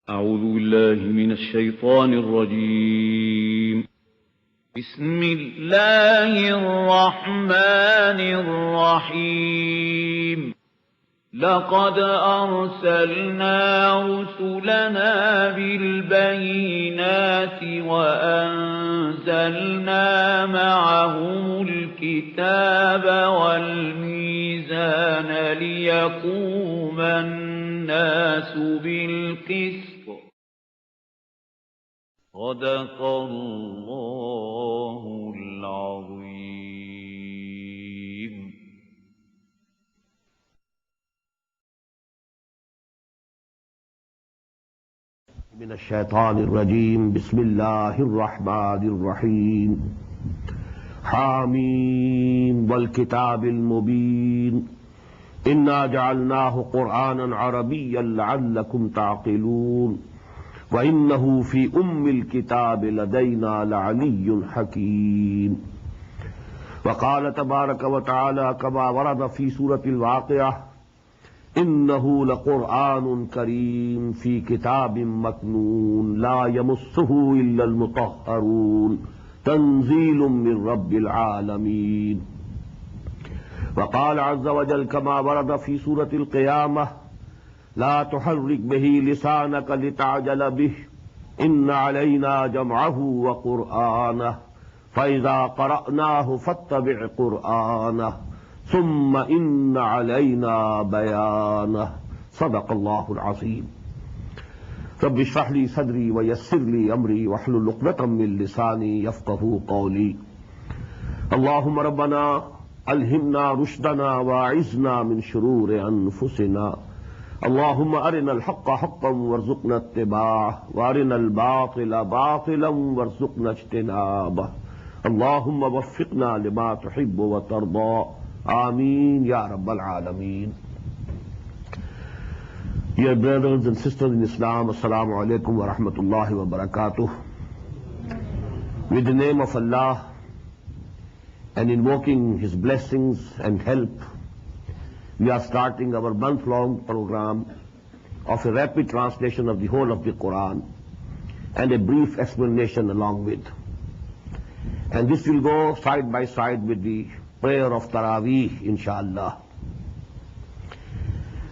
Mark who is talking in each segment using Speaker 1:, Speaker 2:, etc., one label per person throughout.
Speaker 1: أعوذ بالله من الشيطان الرجيم. بسم الله الرحمن الرحيم. لقد أرسلنا رسلنا بالبينات وأنزلنا معهم الكتاب والميزان ليقوم الناس بالقسط. صدق الله العظيم.
Speaker 2: من الشيطان الرجيم. بسم الله الرحمن الرحيم. حاميم والكتاب المبين إنا جعلناه قرآنا عربيا لعلكم تعقلون وإنه في الكتاب لدينا لعلي حكيم. وقال تبارك وتعالى كما ورد في سورة الواقعة إنه لقرآن كريم في كتاب مكنون لا يمسه إلا المطهرون تنزيل من رب العالمين. وقال عز وجل كما ورد في سورة القيامة لا تحرك به لسانك لتعجل به إن علينا جمعه وقرآنه فإذا قرأناه فاتبع قرآنه ثم إن علينا بيانه. صدق الله العظيم. رب اشرح لي صدري ويسر لي أمري واحلل عقدة من لساني يفقهوا قولي. اللهم ربنا ألهمنا رشدنا واعذنا من شرور أنفسنا. اللهم أرنا الحق حقا وارزقنا اتباعه وأرنا الباطل باطلا وارزقنا اجتنابه. اللهم وفقنا لما تحب وترضى. آمين يا رب العالمين. Dear brothers and sisters in Islam, Assalamu alaikum wa rahmatullahi wa barakatuh. With the name of Allah and invoking His blessings and help, we are starting our month-long program of a rapid translation of the whole of the Quran and a brief explanation along with. And this will go side by side with the prayer of Taraweeh, inshallah.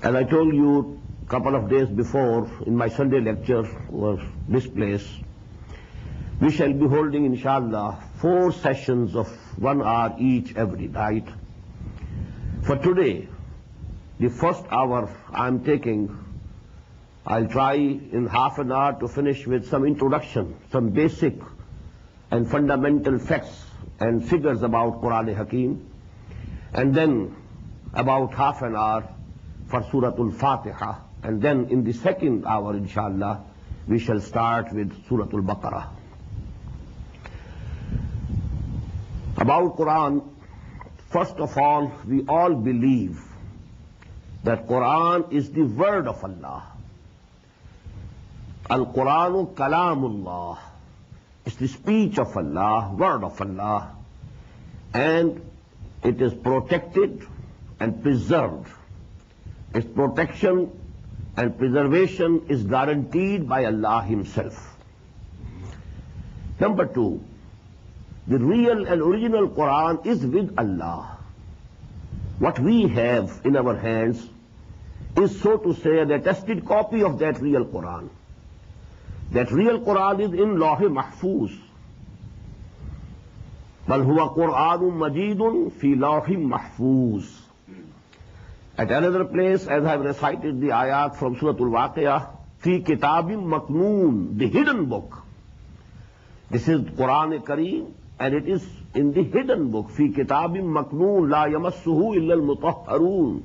Speaker 2: As I told you a couple of days before in my Sunday lecture or this place, we shall be holding, inshallah, 4 sessions of 1 hour each every night. For today, the first hour I'm taking, I'll try in half an hour to finish with some introduction, some basic and fundamental facts and figures about Quran Hakim, and then about half an hour for Surah Al-Fatiha, and then in the second hour, inshallah, we shall start with Surah Al-Baqarah. About Quran, first of all, we all believe that Quran is the word of Allah. Al-Quranu Kalamullah. It's the speech of Allah, word of Allah, and it is protected and preserved. Its protection and preservation is guaranteed by Allah Himself. Number 2, the real and original Quran is with Allah. What we have in our hands is, so to say, an attested copy of that real Quran. That real Quran is in Lawh Mahfuz. Bal huwa Qur'anun Majidun fi Lawh Mahfuz. At another place, as I have recited the ayat from Surah Al-Waqi'ah, fi Kitabim Maknoon, the hidden book. This is Quran Kareem, and it is in the hidden book, fi Kitabim Maknoon la yamassuhu illa al-mutahharun.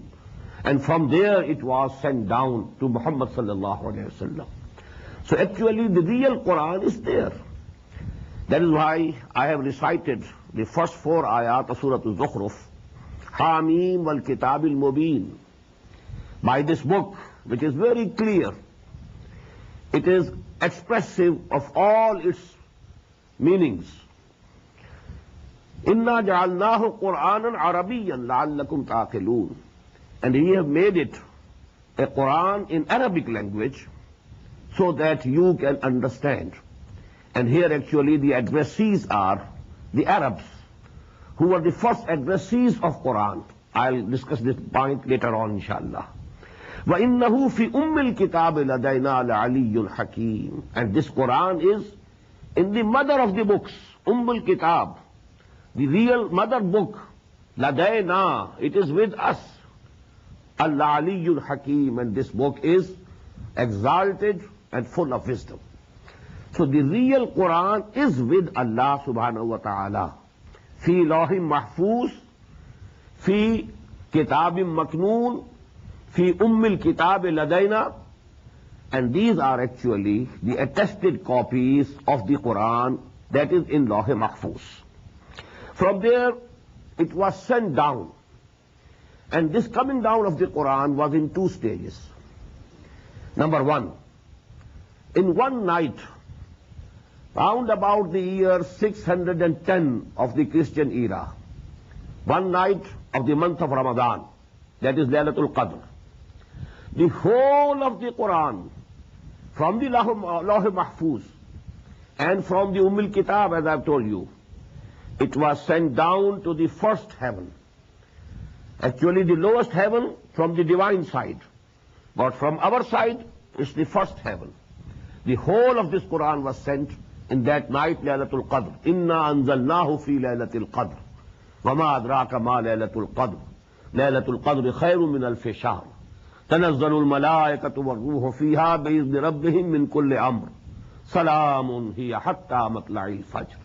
Speaker 2: And from there it was sent down to Muhammad sallallahu alayhi wa sallam. So actually the real Quran is there. That is why I have recited the first 4 ayat of Surah Al-Zukhruf, Hamim wal Kitab al-Mubin. By this book, which is very clear, it is expressive of all its meanings. Inna ja'alnahu Qur'anan Arabiyyan la'allakum ta'qilun. And we have made it a Quran in Arabic language so that you can understand. And here actually the addressees are the Arabs, who were the first addressees of Quran. I'll discuss this point later on, inshallah. وَإِنَّهُ فِي أُمِّ الْكِتَابِ لَدَيْنَا لَعَلِيٌّ حَكِيمٌ. And this Quran is in the mother of the books, al-Kitab, the real mother book, لَدَيْنَا, it is with us. Al-Aliyyul Hakim, and this book is exalted and full of wisdom. So the real Quran is with Allah subhanahu wa ta'ala. Fi lawhim mahfuz, fi kitabim maknoon, fi ummil kitab ladayna, and these are actually the attested copies of the Quran that is in lawh mahfuz. From there it was sent down, and this coming down of the Quran was in two stages. Number one, in one night, round about the year 610 of the Christian era, one night of the month of Ramadan, that is Laylatul Qadr, the whole of the Quran, from the Lawh Mahfuz and from the Ummul Kitab, as I've told you, it was sent down to the first heaven. Actually the lowest heaven from the divine side, but from our side it's the first heaven. The whole of this Quran was sent in that night, Laylatul Qadr. Inna anzalnahu fi Laylatul Qadr. Wama adraka ma Laylatul Qadr. Laylatul Qadr khayrun min alfi shahr. Tanazzalul malaikatu war ruhu fiha bi'izni rabbihim min kulli amr. Salamun hiya hatta matla'il fajr.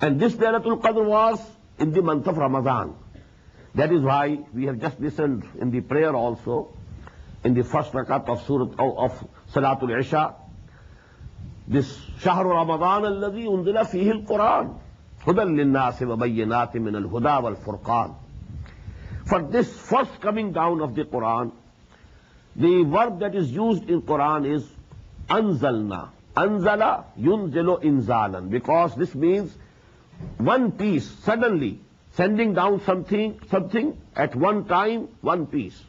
Speaker 2: And this Laylatul Qadr was in the month of Ramadan. That is why we have just listened in the prayer also, in the first rakat of Salatul Isha, this Shahru Ramadan alladhi undila fihi al-Quran hudan lin-nasi wa bayyinatin min al-huda wal-furqan. For this first coming down of the Quran, the verb that is used in Quran is anzalna. Anzala yunzilu inzalan, because this means one piece, suddenly sending down something at one time, one piece.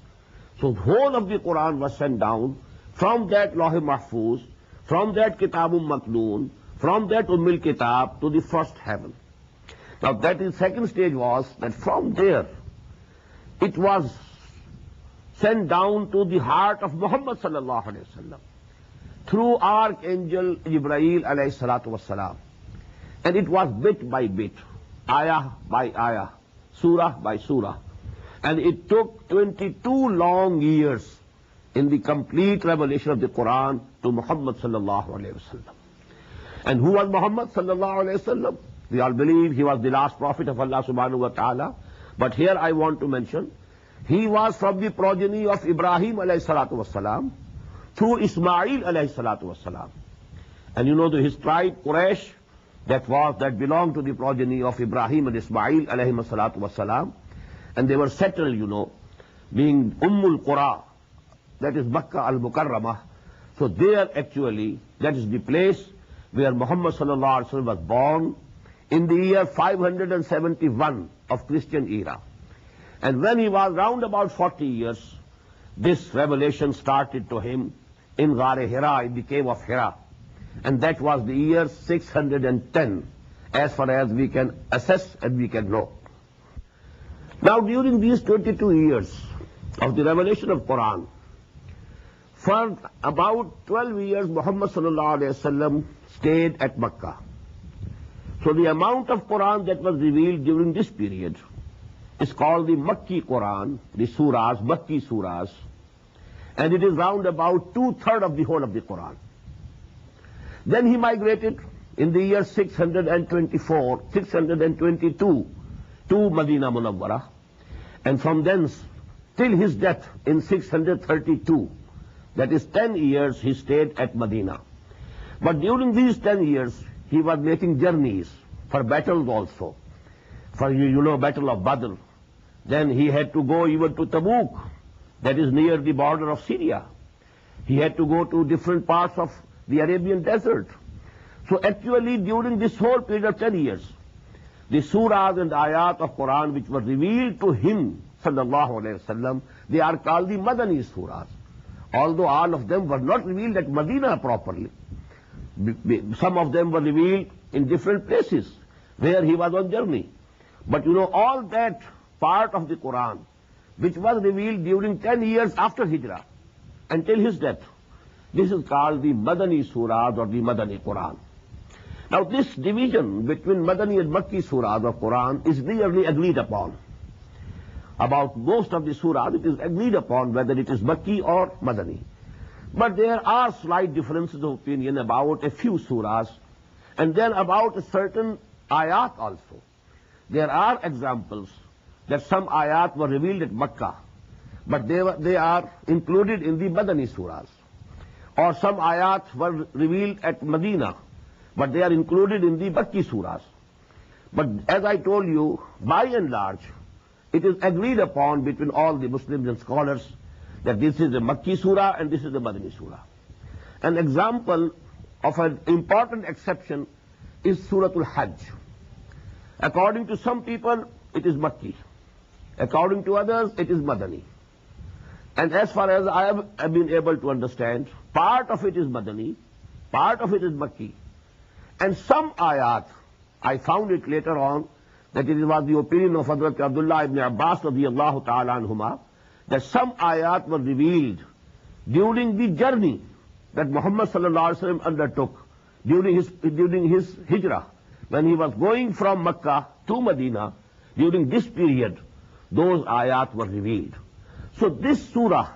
Speaker 2: So the whole of the Quran was sent down from that Lawh Mahfuz, from that Kitabum Maknoon, from that Ummul Kitab to the first heaven. Now that is second stage was that from there it was sent down to the heart of Muhammad sallallahu alaihi wasallam through Archangel Jibreel alayhi salatu wassalam. And it was bit by bit, ayah by ayah, surah by surah. And it took 22 long years in the complete revelation of the Quran to Muhammad sallallahu alayhi wasallam. And who was Muhammad sallallahu alayhi wasallam? We all believe he was the last prophet of Allah subhanahu wa ta'ala. But here I want to mention, he was from the progeny of Ibrahim alayhi salatu wassalam through Ismail alayhi salatu wassalam. And you know his tribe Quraysh, that belonged to the progeny of Ibrahim and Ismail alayhi salatu wassalam. And they were settled, you know, being Ummul Qura, that is Makkah al-Mukarramah. So there actually, that is the place where Muhammad sallallahu alaihi wasallam was born in the year 571 of Christian era. And when he was round about 40 years, this revelation started to him in Ghar Hira, in the cave of Hira. And that was the year 610, as far as we can assess and we can know. Now during these 22 years of the revelation of Quran, for about 12 years Muhammad sallallahu alayhi wasallam stayed at Makkah. So the amount of Quran that was revealed during this period is called the Makki Quran, the surahs, Makki surahs, and it is round about 2/3 of the whole of the Quran. Then he migrated in the year 622 to Medina Munawwarah, and from thence till his death in 632, that is 10 years he stayed at Medina. But during these 10 years he was making journeys for battles also. For you know Battle of Badr. Then he had to go even to Tabuk, that is near the border of Syria. He had to go to different parts of the Arabian desert. So actually during this whole period of 10 years, the surahs and ayat of Quran which were revealed to him, sallallahu alayhi wasallam, they are called the Madani surahs. although all of them were not revealed at Medina properly. Some of them were revealed in different places where he was on journey. But you know, all that part of the Quran which was revealed during 10 years after Hijrah until his death, this is called the Madani Surahs or the Madani Quran. Now this division between Madani and Makki Surahs of Quran is nearly agreed upon. About most of the surahs it is agreed upon whether it is Makki or Madani. But there are slight differences of opinion about a few surahs and then about a certain ayat also. There are examples that some ayat were revealed at Makkah, but they are included in the Madani surahs. Or some ayat were revealed at Medina, but they are included in the Makki surahs. But as I told you, by and large, it is agreed upon between all the Muslims and scholars that this is a Makki surah and this is a Madani surah. An example of an important exception is Suratul Hajj. According to some people, it is Makki. According to others, it is Madani. And as far as I have been able to understand, part of it is Madani, part of it is Makki. And some ayat, I found it later on, that it was the opinion of Hazrat Abdullah ibn Abbas radiyallahu ta'ala anhuma, that some ayat were revealed during the journey that Muhammad sallallahu alaihi wasallam undertook during his hijrah, when he was going from Makkah to Medina. During this period, those ayat were revealed. So this surah,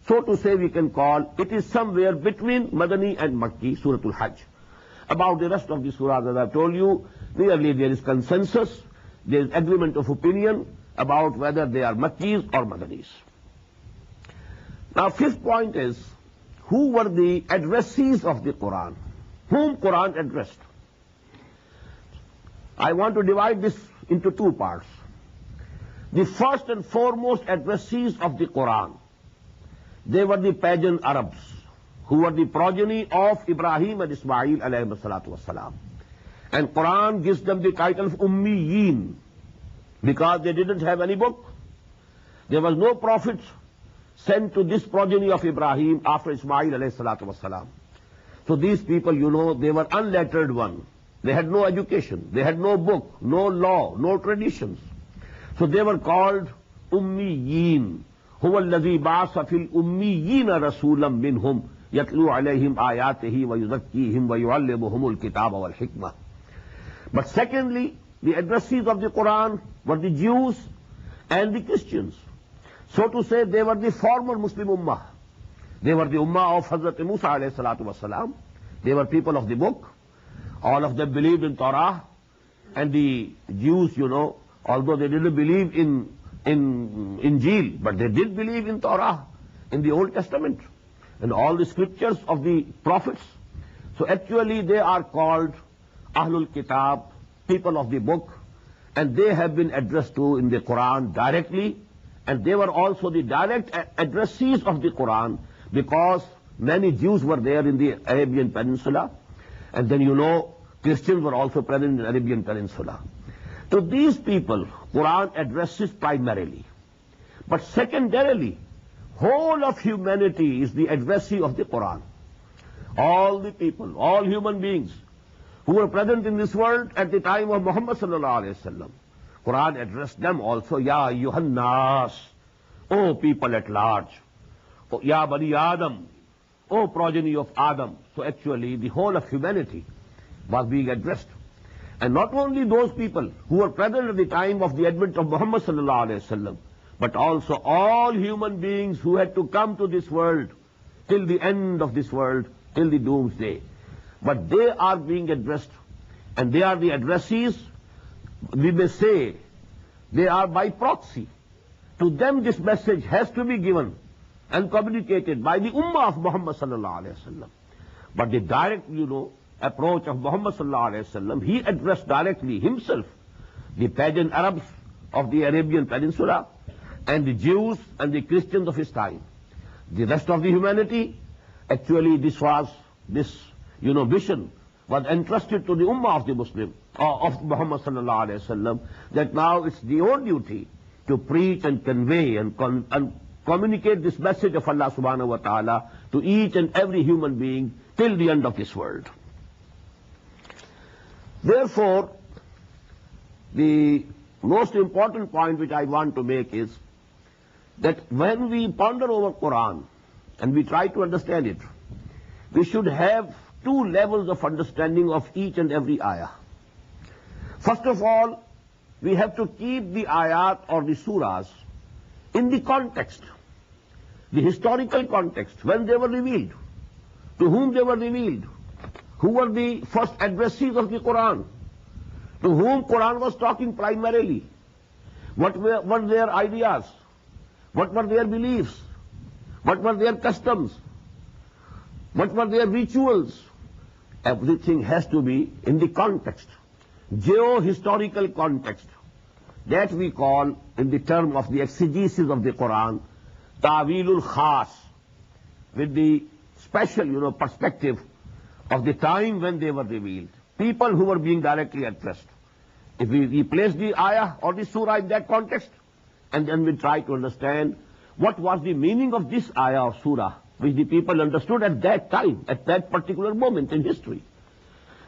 Speaker 2: so to say we can call, it is somewhere between Madani and Makki, Suratul Hajj. About the rest of the surahs, as I told you, nearly there is consensus, there is agreement of opinion about whether they are Makkis or Madanis. Now fifth point is, who were the addressees of the Quran? Whom Quran addressed? I want to divide this into two parts. The first and foremost addressees of the Quran, they were the pagan Arabs, who were the progeny of Ibrahim and Ismail alayhi salatu wassalam. And Quran gives them the title of Ummiyin, because they didn't have any book. There was no prophet sent to this progeny of Ibrahim after Ismail alayhi salatu wassalam. So these people, you know, they were unlettered one. They had no education, they had no book, no law, no traditions. So they were called Ummiyin. هو الذي بعث في الأميين رسولا منهم يتلو عليهم آياته ويزكيهم ويعلمهم الكتاب والحكمة. But secondly, the addressees of the Quran were the Jews and the Christians. So to say, they were the former Muslim Ummah. They were the Ummah of Hazrat Musa alayhi salatu wasalam. They were people of the book. All of them believed in Torah. And the Jews, you know, although they didn't believe in Injil, but they did believe in Torah, in the Old Testament, and all the scriptures of the prophets. So actually they are called Ahlul Kitab, people of the book, and they have been addressed to in the Quran directly, and they were also the direct addressees of the Quran, because many Jews were there in the Arabian Peninsula, and then you know Christians were also present in the Arabian Peninsula. To these people, Quran addresses primarily. But secondarily, whole of humanity is the addressee of the Quran. All the people, all human beings who were present in this world at the time of Muhammad sallallahu alaihi wasallam, Quran addressed them also, Ya ayyuhan nas, O people at large, O Ya bani Adam, O progeny of Adam. So actually the whole of humanity was being addressed. And not only those people who were present at the time of the advent of Muhammad sallallahu alaihi wasallam, but also all human beings who had to come to this world till the end of this world, till the doomsday. But they are being addressed, and they are the addressees. We may say they are by proxy. To them this message has to be given and communicated by the Ummah of Muhammad sallallahu alaihi wasallam. But the direct, you know, approach of Muhammad sallallahu alaihi wasallam, he addressed directly himself the pagan Arabs of the Arabian Peninsula and the Jews and the Christians of his time. The rest of the humanity, actually this mission was entrusted to the Ummah of the Muslim, of Muhammad sallallahu alaihi wasallam, that now it's the own duty to preach and convey and communicate this message of Allah subhanahu wa ta'ala to each and every human being till the end of this world. Therefore, the most important point which I want to make is that when we ponder over Quran and we try to understand it, we should have two levels of understanding of each and every ayah. First of all, we have to keep the ayat or the surahs in the context, the historical context, when they were revealed, to whom they were revealed, who were the first addressees of the Quran, to whom Quran was talking primarily, what were their ideas, what were their beliefs, what were their customs, what were their rituals. Everything has to be in the context, geo-historical context. That we call, in the term of the exegesis of the Quran, ta'wilul khas, with the special, perspective of the time when they were revealed. People who were being directly addressed. If we place the ayah or the surah in that context, and then we try to understand what was the meaning of this ayah or surah, which the people understood at that time, at that particular moment in history.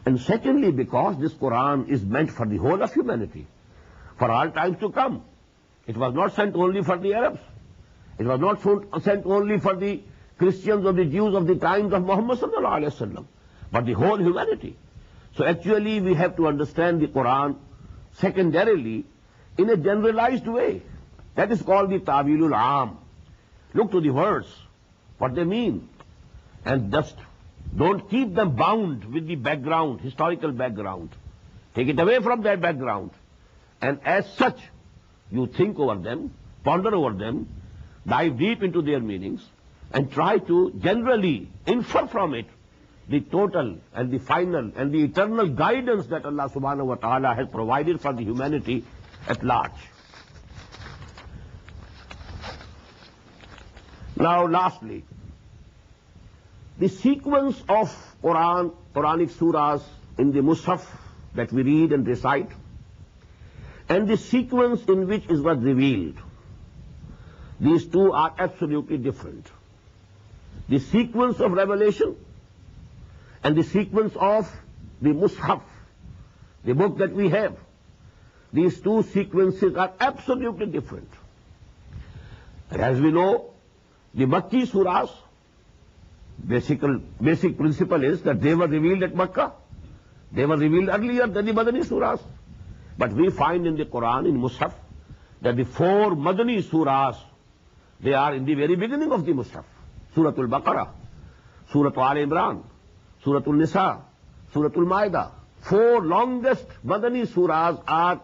Speaker 2: And secondly, because this Quran is meant for the whole of humanity, for all times to come. It was not sent only for the Arabs. It was not sent only for the Christians or the Jews of the times of Muhammad sallallahu alaihi wasallam, but the whole humanity. So actually we have to understand the Quran secondarily in a generalized way. That is called the ta'wilul aam. Look to the words, what they mean, and just don't keep them bound with the background, historical background. Take it away from that background. And as such, you think over them, ponder over them, dive deep into their meanings, and try to generally infer from it the total and the final and the eternal guidance that Allah subhanahu wa ta'ala has provided for the humanity at large. Now lastly, the sequence of Quranic surahs in the Mus'haf that we read and recite, and the sequence in which it was revealed, these two are absolutely different. The sequence of revelation and the sequence of the Mus'haf, the book that we have, these two sequences are absolutely different. And as we know, the Makki surahs, basic principle is that they were revealed at Makkah. They were revealed earlier than the Madani surahs. But we find in the Quran, in Mus'haf, that the four Madani surahs, they are in the very beginning of the Mus'haf. Suratul Baqarah, Suratul Al Imran, Suratul Nisa, Suratul Ma'idah. Four longest Madani surahs are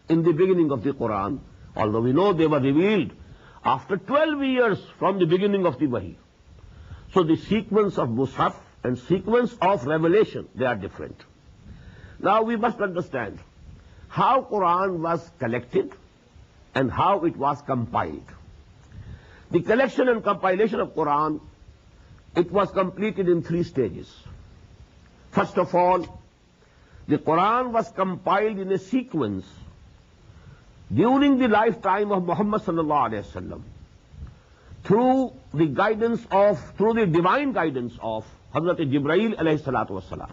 Speaker 2: in the beginning of the Quran, although we know they were revealed after 12 years from the beginning of the Wahi. So the sequence of Mus'haf and sequence of revelation, they are different. Now we must understand how Quran was collected and how it was compiled. The collection and compilation of Quran, it was completed in 3 stages. First of all, the Quran was compiled in a sequence during the lifetime of Muhammad sallallahu alaihi wasallam, through the divine guidance of Hazrat Jibreel alayhi salatu wasalam.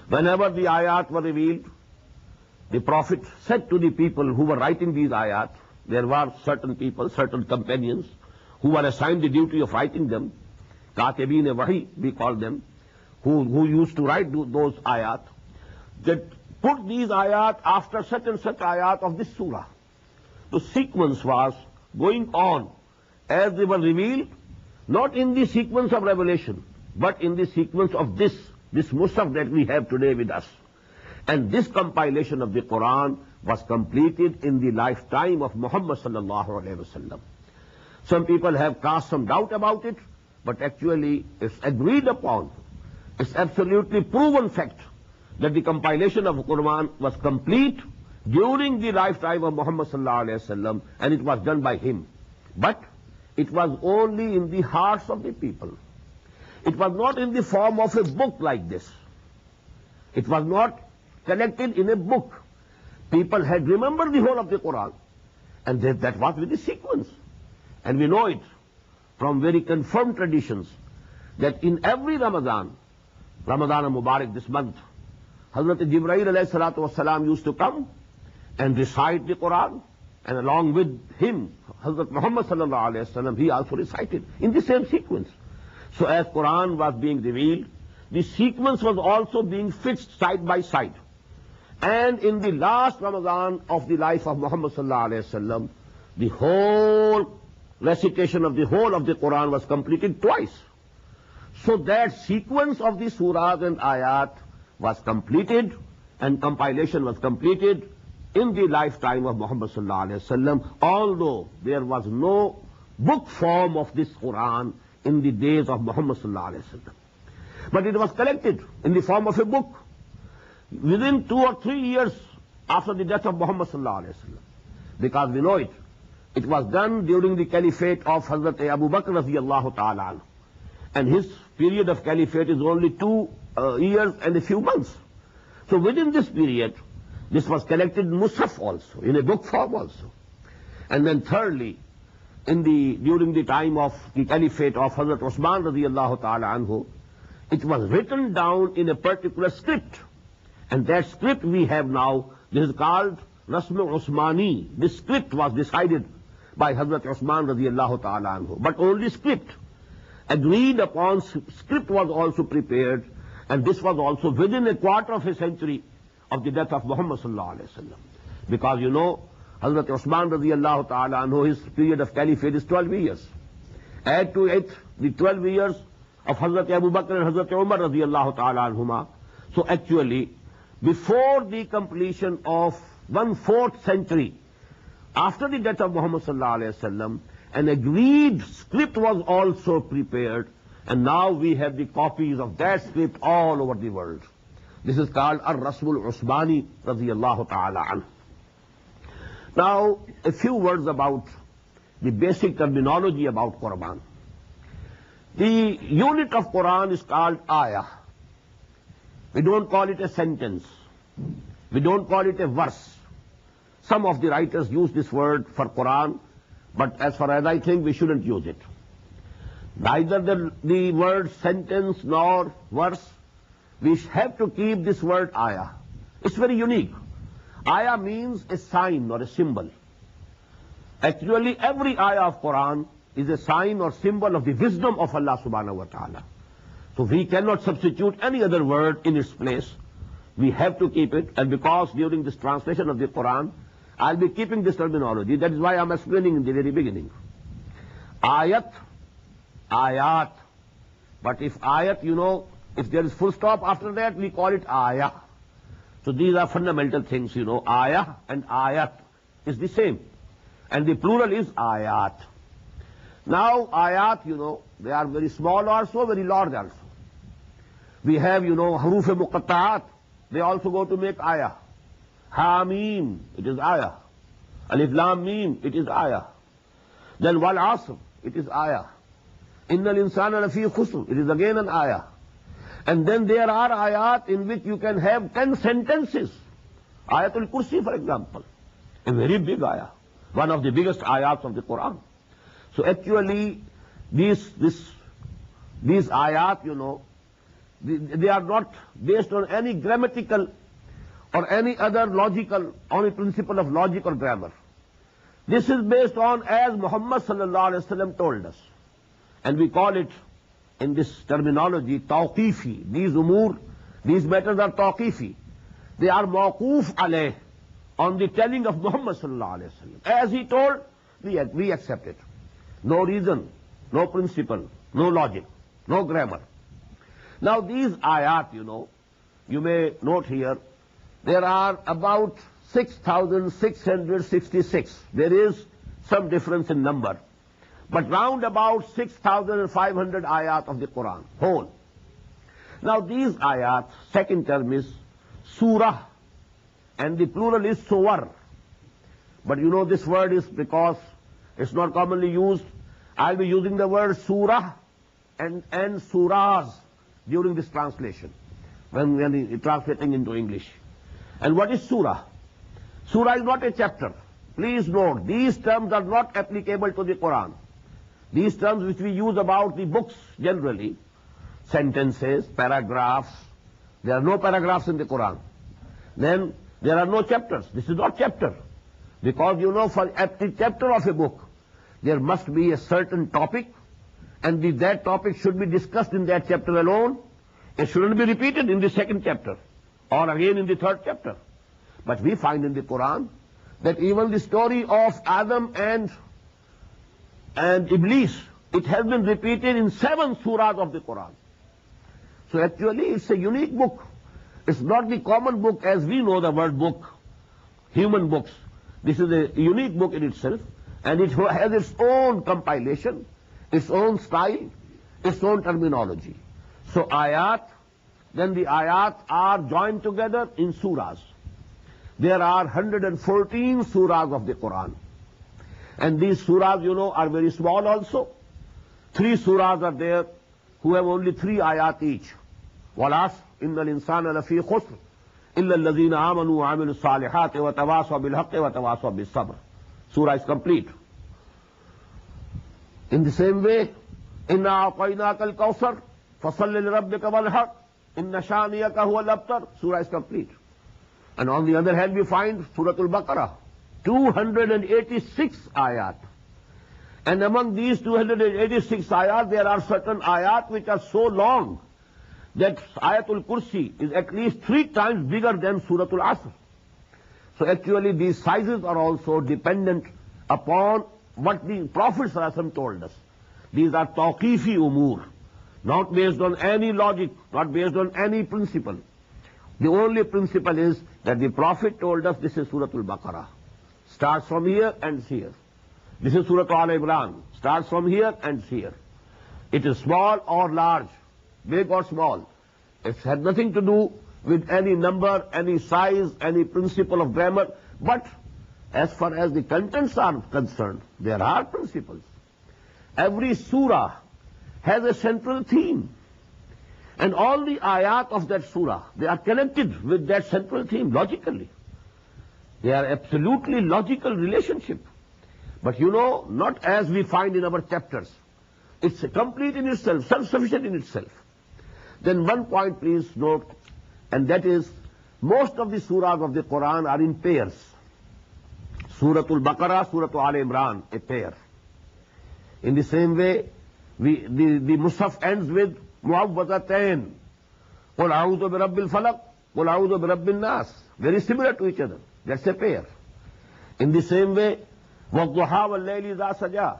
Speaker 2: Whenever the ayat were revealed, the Prophet said to the people who were writing these ayat, there were certain people, certain companions, who were assigned the duty of writing them, Katibin-e-Wahi, we call them, who used to write those ayat, that put these ayat after such and such ayat of this surah. The sequence was going on as they were revealed, not in the sequence of revelation, but in the sequence of this Mus'haf that we have today with us. And this compilation of the Quran was completed in the lifetime of Muhammad sallallahu alaihi wasallam. Some people have cast some doubt about it, but actually it's agreed upon. It's absolutely proven fact that the compilation of the Quran was complete during the lifetime of Muhammad sallallahu alaihi wasallam, and it was done by him. But it was only in the hearts of the people. It was not in the form of a book like this. It was not collected in a book. People had remembered the whole of the Quran, and that was with the sequence. And we know it from very confirmed traditions that in every Ramadan al-Mubarak, this month, Hazrat Jibreel alayhi salatu wasalam used to come and recite the Quran, and along with him, Hazrat Muhammad sallallahu alayhi wasallam, he also recited in the same sequence. So as Quran was being revealed, the sequence was also being fixed side by side. And in the last Ramadan of the life of Muhammad sallallahu alayhi wasallam, the whole recitation of the whole of the Quran was completed twice. So that sequence of the surahs and ayat was completed, and compilation was completed in the lifetime of Muhammad sallallahu alaihi wasallam, although there was no book form of this Quran in the days of Muhammad sallallahu alaihi wasallam. But it was collected in the form of a book within 2 or 3 years after the death of Muhammad sallallahu alaihi wasallam, because we know it. It was done during the caliphate of Hazrat Abu Bakr radiyallahu ta'ala anhu. And his period of caliphate is only 2 years and a few months. So within this period, this was collected in Mus'haf also, in a book form also. And then thirdly, during the time of the caliphate of Hazrat Usman radiyallahu ta'ala anhu, it was written down in a particular script. And that script we have now, this is called Rasm Usmani. This script was decided by Hazrat Usman radiyallahu ta'ala anhu, but only script. Agreed upon script was also prepared, and this was also within a quarter of a century of the death of Muhammad sallallahu alaihi wasallam. Because you know, Hazrat Usman radiyallahu ta'ala anhu, his period of caliphate is 12 years. Add to it the 12 years of Hazrat Abu Bakr and Hazrat Umar radiyallahu ta'ala anhuma. So actually, before the completion of 1/4 century, after the death of Muhammad sallallahu alaihi wasallam, an agreed script was also prepared, and now we have the copies of that script all over the world. This is called Ar-Rasmul Usmani radiyallahu ta'ala anhu. Now, a few words about the basic terminology about Quran. The unit of Quran is called ayah. We don't call it a sentence. We don't call it a verse. Some of the writers use this word for Quran, but as far as I think, we shouldn't use it. Neither the word sentence nor verse. We have to keep this word ayah. It's very unique. Ayah means a sign or a symbol. Actually, every ayah of Quran is a sign or symbol of the wisdom of Allah subhanahu wa ta'ala. So we cannot substitute any other word in its place. We have to keep it, and because during this translation of the Quran, I'll be keeping this terminology. That is why I'm explaining in the very beginning. Ayat, ayat. But if ayat, you know, if there is full stop after that, we call it ayah. So these are fundamental things, you know. Ayah and ayat is the same. And the plural is ayat. Now, ayat, you know, they are very small also, very large also. We have, you know, haruf muqatta'at. They also go to make ayah. Hamim, it is ayah. Alif Lam Mim, it is ayah. Then Wal Asr, it is ayah. Innal insana lafi khusr, it is again an ayah. And then there are ayat in which you can have 10 sentences. Ayatul Kursi, for example, a very big ayah, one of the biggest ayats of the Quran. So actually, these ayat, you know, they are not based on any grammatical or any other logical, on a principle of logic or grammar. This is based on as Muhammad sallallahu alaihi wasallam told us. And we call it, in this terminology, tawqifi. These umur, these matters are tawqifi. They are mawquf alayh, on the telling of Muhammad sallallahu alaihi wasallam. As he told, we accept it. No reason, no principle, no logic, no grammar. Now these ayat, you know, you may note here, there are about 6,666. There is some difference in number. But round about 6,500 ayat of the Quran, whole. Now these ayat, second term is surah, and the plural is suwar. But you know this word is, because it's not commonly used, I'll be using the word surah and surahs during this translation, when translating into English. And what is surah? Surah is not a chapter. Please note, these terms are not applicable to the Quran. These terms which we use about the books generally, sentences, paragraphs, there are no paragraphs in the Quran. Then there are no chapters. This is not chapter. Because you know, for every chapter of a book, there must be a certain topic, and that topic should be discussed in that chapter alone. It shouldn't be repeated in the second chapter, or again in the third chapter. But we find in the Quran that even the story of Adam and Iblis, it has been repeated in 7 surahs of the Quran. So actually it's a unique book. It's not the common book as we know the word book, human books. This is a unique book in itself, and it has its own compilation, its own style, its own terminology. So ayat, then the ayat are joined together in surahs. There are 114 surahs of the Quran. And these surahs, you know, are very small also. 3 surahs are there who have only 3 ayat each. وَالْعَصْرِ إِنَّ الْإِنسَانَ لَفِي خُسْرٍ إِلَّا الَّذِينَ آمَنُوا وَعَمِلُوا الصَّالِحَاتِ وَتَوَاصَوْا بِالْحَقِّ وَتَوَاصَوْا بِالصَّبْرِ. Surah is complete. In the same way, إِنَّا أَعْطَيْنَاكَ الْكَوْثَرَ فَصَلِّ لِرَبِّكَ وَانْحَرْ إِنَّ شَانِئَكَ هُوَ الْأَبْتَرُ. Surah is complete. And on the other hand, we find Surah Al-Baqarah, 286 ayat. And among these 286 ayat, there are certain ayat which are so long that Ayatul Kursi is at least 3 times bigger than Surah Al-Asr. So actually these sizes are also dependent upon what the Prophet ﷺ told us. These are tawqifi umur, not based on any logic, not based on any principle. The only principle is that the Prophet told us this is Surah Al-Baqarah. Starts from here and here. This is Surah Al-Imran. Starts from here and here. It is small or large, big or small. It has nothing to do with any number, any size, any principle of grammar. But as far as the contents are concerned, there are principles. Every surah has a central theme. And all the ayat of that surah, they are connected with that central theme logically. They are absolutely logical relationship. But you know, not as we find in our chapters. It's complete in itself, self-sufficient in itself. Then one point please note, and that is, most of the surahs of the Quran are in pairs. Surah Al-Baqarah, Surah Al-Imran, a pair. In the same way, the Musaf ends with Mu'awwazatayn. Qul a'udhu bi rabbil falaq, Qul a'udhu bi rabbil nas. Very similar to each other. That's a pair. In the same way, وَالضُّحَى وَاللَّيْلِ إِذَا سَجَى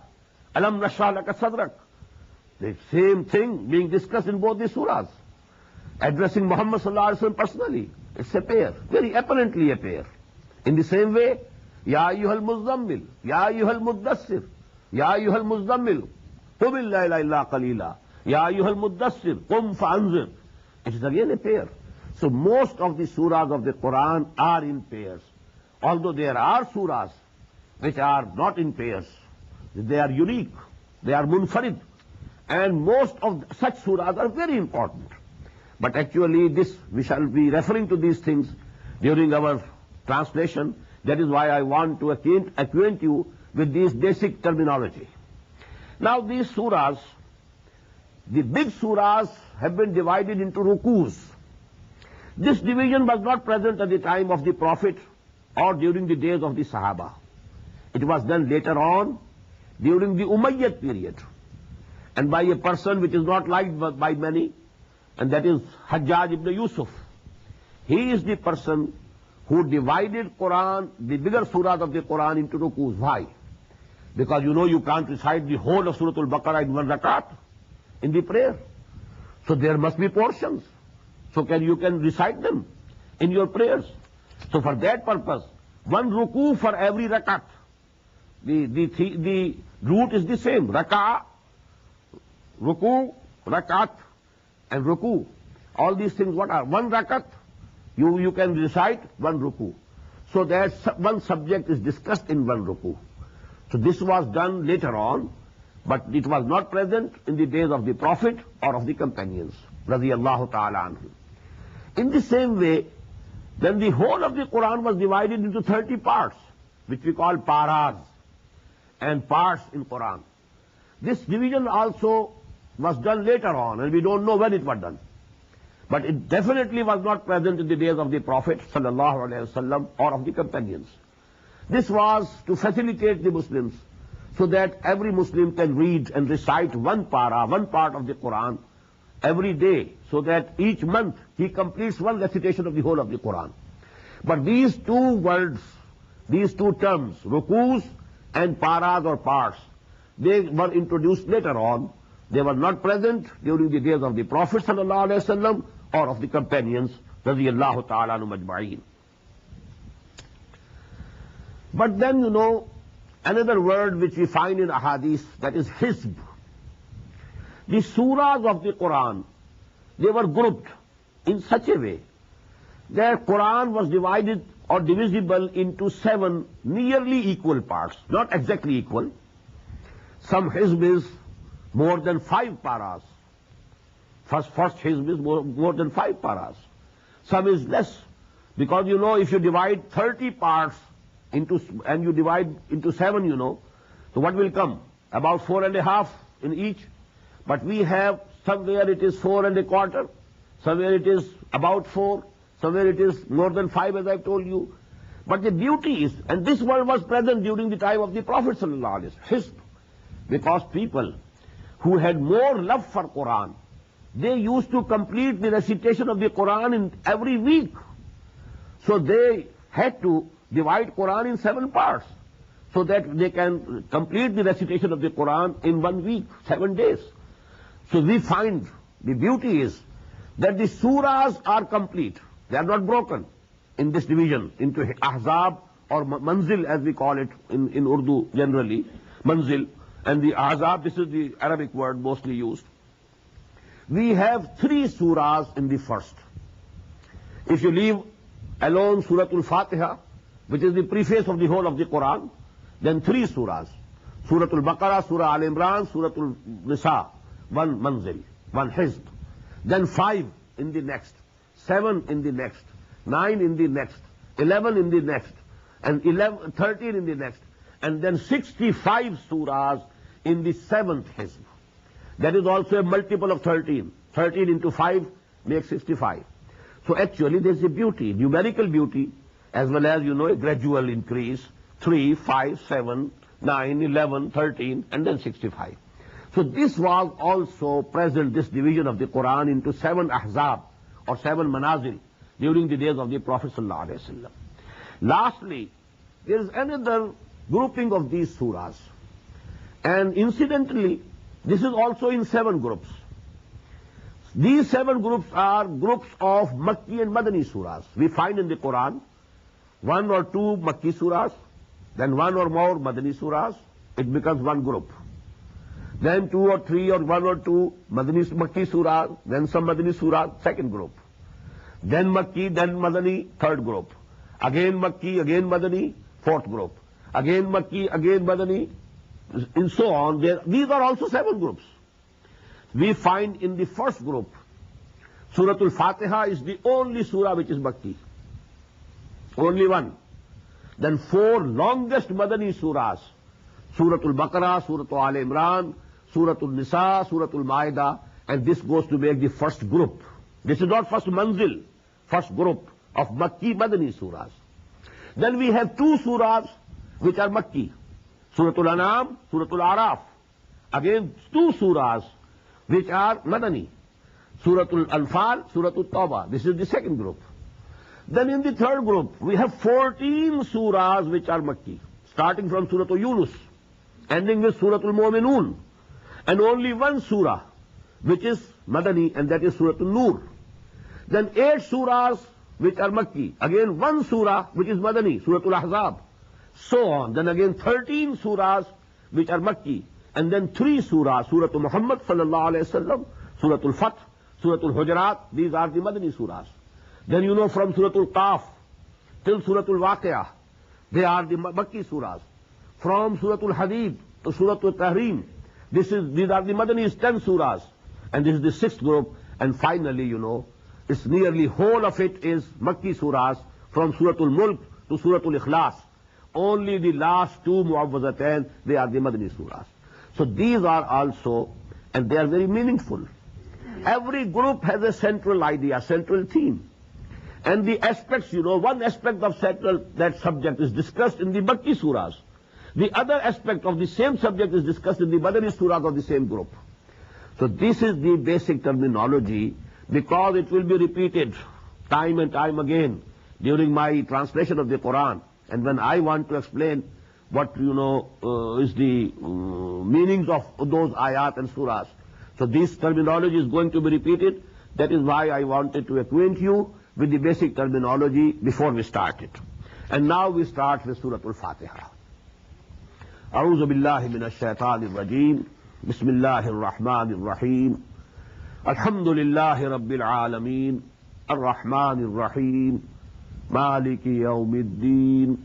Speaker 2: أَلَمْ نَشْرَحْ لَكَ صَدْرَكَ. The same thing being discussed in both the surahs. Addressing Muhammad sallallahu alaihi wasallam personally. It's a pair. Very apparently a pair. In the same way, Ya ayyuhal muzammil, Ya ayyuhal muddassir, Ya ayyuhal muzammil, qum al-layla illa qalila, Ya ayyuhal muddassir, qum fa'anzir. It is again a pair. So most of the surahs of the Quran are in pairs. Although there are surahs which are not in pairs. They are unique. They are munfarid. And most of such surahs are very important. But actually this, we shall be referring to these things during our translation. That is why I want to acquaint you with these basic terminology. Now these surahs, the big surahs have been divided into rukus. This division was not present at the time of the Prophet or during the days of the Sahaba. It was done later on during the Umayyad period, and by a person which is not liked by many, and that is Hajjaj ibn Yusuf. He is the person who divided Quran, the bigger surahs of the Quran, into rukus. Why? Because you know you can't recite the whole of Surah Al-Baqarah in one rakat in the prayer. So there must be portions. So you can recite them in your prayers. So for that purpose, one ruku for every rakat. The root is the same. Raka'ah, ruku, rakat, and ruku. All these things what are? One rakat, you can recite one ruku. So that one subject is discussed in one ruku. So this was done later on, but it was not present in the days of the Prophet or of the companions. Radiyallahu ta'ala anhu. In the same way, then the whole of the Quran was divided into 30 parts, which we call paras, and parts in Quran. This division also was done later on, and we don't know when it was done. But it definitely was not present in the days of the Prophet ﷺ or of the companions. This was to facilitate the Muslims so that every Muslim can read and recite one para, one part of the Quran every day, so that each month he completes one recitation of the whole of the Quran. But these two words, these two terms, rukus and paras or parts, they were introduced later on. They were not present during the days of the Prophet ﷺ or of the companions radiyallahu ta'ala anhum ajma'een. But then, another word which we find in ahadith, that is hizb. The surahs of the Quran, they were grouped in such a way that Quran was divided or divisible into 7 nearly equal parts, not exactly equal. Some hizb is more than 5 paras. First hizb is more than 5 paras. Some is less, because if you divide 30 parts and you divide into 7, so what will come? About 4.5 in each. But we have somewhere it is 4.25, somewhere it is about 4, somewhere it is more than 5, as I've told you. But the beauty is, and this word was present during the time of the Prophet ﷺ, hizb, because people who had more love for Quran, they used to complete the recitation of the Quran in every week. So they had to divide Quran in 7 parts, so that they can complete the recitation of the Quran in 1 week, 7 days. So we find the beauty is that the surahs are complete. They are not broken in this division into ahzab or manzil, as we call it in Urdu generally, manzil. And the ahzab, this is the Arabic word mostly used. We have 3 surahs in the first. If you leave alone Surah Al-Fatiha, which is the preface of the whole of the Quran, then 3 surahs. Surah Al-Baqarah, Surah Al-Imran, Surah Al-Nisa, 1 manzil, 1 hizb. Then 5 in the next, 7 in the next, 9 in the next, 11 in the next, and 13 in the next, and then 65 surahs in the 7th hizb. That is also a multiple of 13. 13 into 5 makes 65. So actually there's a beauty, numerical beauty, as well as, a gradual increase, 3, 5, 7, 9, 11, 13, and then 65. So this was also present, this division of the Quran into 7 ahzab or 7 manazil during the days of the Prophet ﷺ. Lastly, there is another grouping of these surahs. And incidentally, this is also in 7 groups. These 7 groups are groups of Makki and Madani surahs. We find in the Quran 1 or 2 Makki surahs, then 1 or more Madani surahs. It becomes 1 group. Then 2 or 3 or 1 or 2 Makki surahs, then some Madani surahs, 2nd group. Then Makki, then Madani, 3rd group. Again Makki, again Madani, 4th group. Again Makki, again Madani, and so on. These are also 7 groups. We find in the first group, Surah Al-Fatiha is the only surah which is Makki. Only 1. Then 4 longest Madani surahs, Surah Al-Baqarah, Surah Al-Imran, Surah Al-Nisa, Surah Al-Ma'idah, and this goes to make the first group. This is not first manzil, first group of Makki Madani surahs. Then we have 2 surahs which are Makki, Surah Al-An'am, Surah Al-Araf. Again 2 surahs which are Madani, Surah Al-Anfal, Surah Al-Tawbah. This is the 2nd group. Then in the 3rd group, we have 14 surahs which are Makki, starting from Surah Al-Yunus, ending with Surah Al-Mu'minun, and only 1 surah which is Madani, and that is Surah Al-Nur. Then 8 surahs which are Makki, again 1 surah which is Madani, Surah Al-Ahzab, so on. Then again 13 surahs which are Makki, and then 3 surahs, Surah Muhammad sallallahu alayhi wa sallam, Surah Al-Fath, Surah Al-Hujurat, these are the Madani surahs. Then from Surah Al-Qaf till Surah Al-Waqi'ah, they are the Makki surahs. From Surah Al-Hadid to Surah Al-Tahrim, these are the Madani's 10 surahs. And this is the 6th group. And finally, it's nearly whole of it is Makki surahs, from Surah Al-Mulk to Surah Al-Ikhlas. Only the last 2 Mu'awwazatain, they are the Madani surahs. So these are also, and they are very meaningful. Every group has a central idea, central theme. And the aspects, one aspect of that subject is discussed in the Makki surahs. The other aspect of the same subject is discussed in the Madani surahs of the same group. So this is the basic terminology, because it will be repeated time and time again during my translation of the Quran. And when I want to explain what, is the meanings of those ayat and surahs. So this terminology is going to be repeated. That is why I wanted to acquaint you with the basic terminology before we start it. And now we start with Surah Al-Fatiha. أعوذ بالله من الشيطان الرجيم بسم الله الرحمن الرحيم الحمد لله رب العالمين الرحمن الرحيم مالك يوم الدين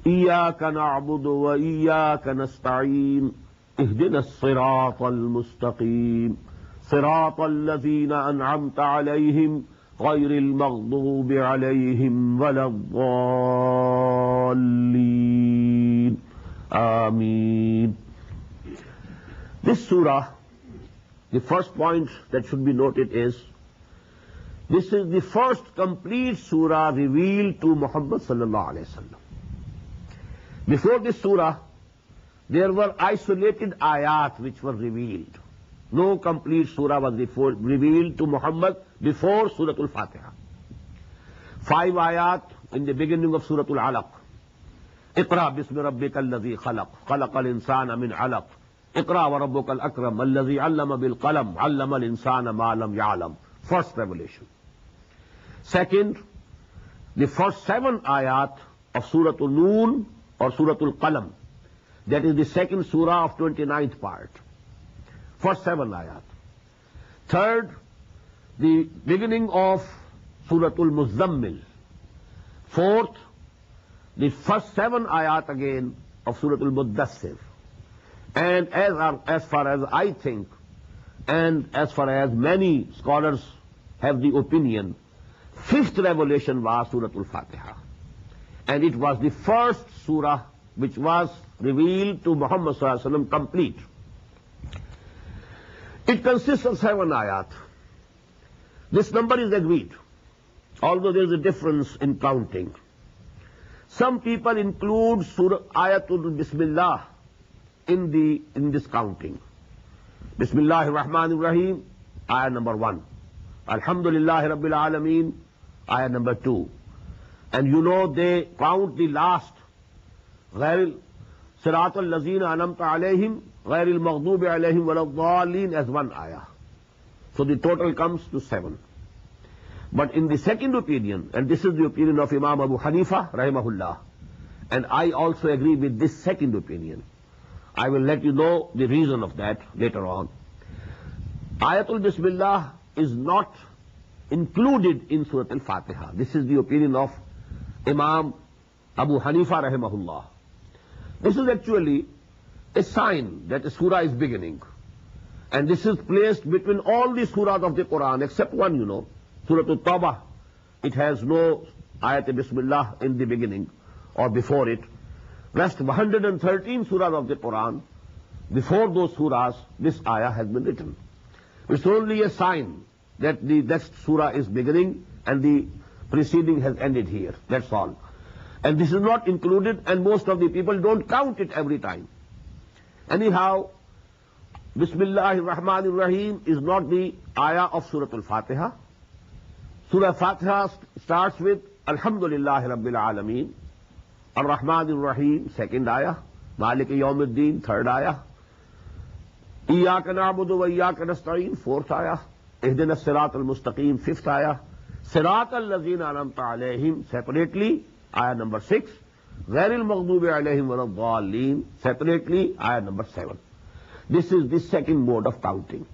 Speaker 2: إياك نعبد وإياك نستعين اهدنا الصراط المستقيم صراط الذين أنعمت عليهم غير المغضوب عليهم ولا الضالين آمين. This surah, the first point that should be noted is, this is the first complete surah revealed to Muhammad sallallahu alaihi wasallam. Before this surah, there were isolated ayat which were revealed. No complete surah was revealed to Muhammad before Surah Al-Fatiha. 5 ayat in the beginning of Surah Al-Alaq. اقرأ باسم ربك الذي خلق خلق الإنسان من علق اقرأ وربك الأكرم الذي علم بالقلم علم الإنسان ما لم يعلم. First revelation. Second, the first 7 ayat of Surah Al-Noon or Surah Al-Qalam. That is the second surah of 29th part. First 7 ayat. Third, the beginning of Surah Al-Muzammil. Fourth, the first 7 ayat again of Surah Al-Muddassir. And as far as I think, and as far as many scholars have the opinion, 5th revelation was Surah Al-Fatiha. And it was the first surah which was revealed to Muhammad sallallahu alaihi wasallam complete. It consists of 7 ayat. This number is agreed, although there is a difference in counting. Some people include Surah Ayatul Bismillah in this counting. Bismillahir Rahmanir Rahim, ayah number 1. Alhamdulillahi Rabbil Alameen, ayah number 2. And they count the last, غير صراط الذين أنعمت عليهم غير المغضوب عليهم ولا الضالين, as 1 ayah. So the total comes to 7. But in the second opinion, and this is the opinion of Imam Abu Hanifa rahimahullah, and I also agree with this second opinion. I will let you know the reason of that later on. Ayatul Bismillah is not included in Surah Al-Fatiha. This is the opinion of Imam Abu Hanifa rahimahullah. This is actually a sign that a surah is beginning. And this is placed between all the surahs of the Quran except one, Surah Al-Tawbah. It has no ayat Bismillah in the beginning or before it. Rest 113 surahs of the Quran, before those surahs, this ayah has been written. It's only a sign that the next surah is beginning and the preceding has ended here. That's all. And this is not included, and most of the people don't count it every time. Anyhow, Bismillahir Rahmanir Rahim is not the ayah of Surah Al-Fatiha. Surah Al-Fatiha starts with Alhamdulillahi Rabbil Alameen, Ar-Rahmanir Rahim, second ayah, Maliki Yawmiddin, third ayah, Iyaka na'budu wa iyaka nasta'in, fourth ayah, Ihdina as-Sirat al-Mustaqim, fifth ayah, Sirat al-Lazina an'amta alayhim, separately, ayah number 6, Ghair al-Maghdubi alayhim wa ad-Dallin, separately, ayah number 7. This is the second mode of counting.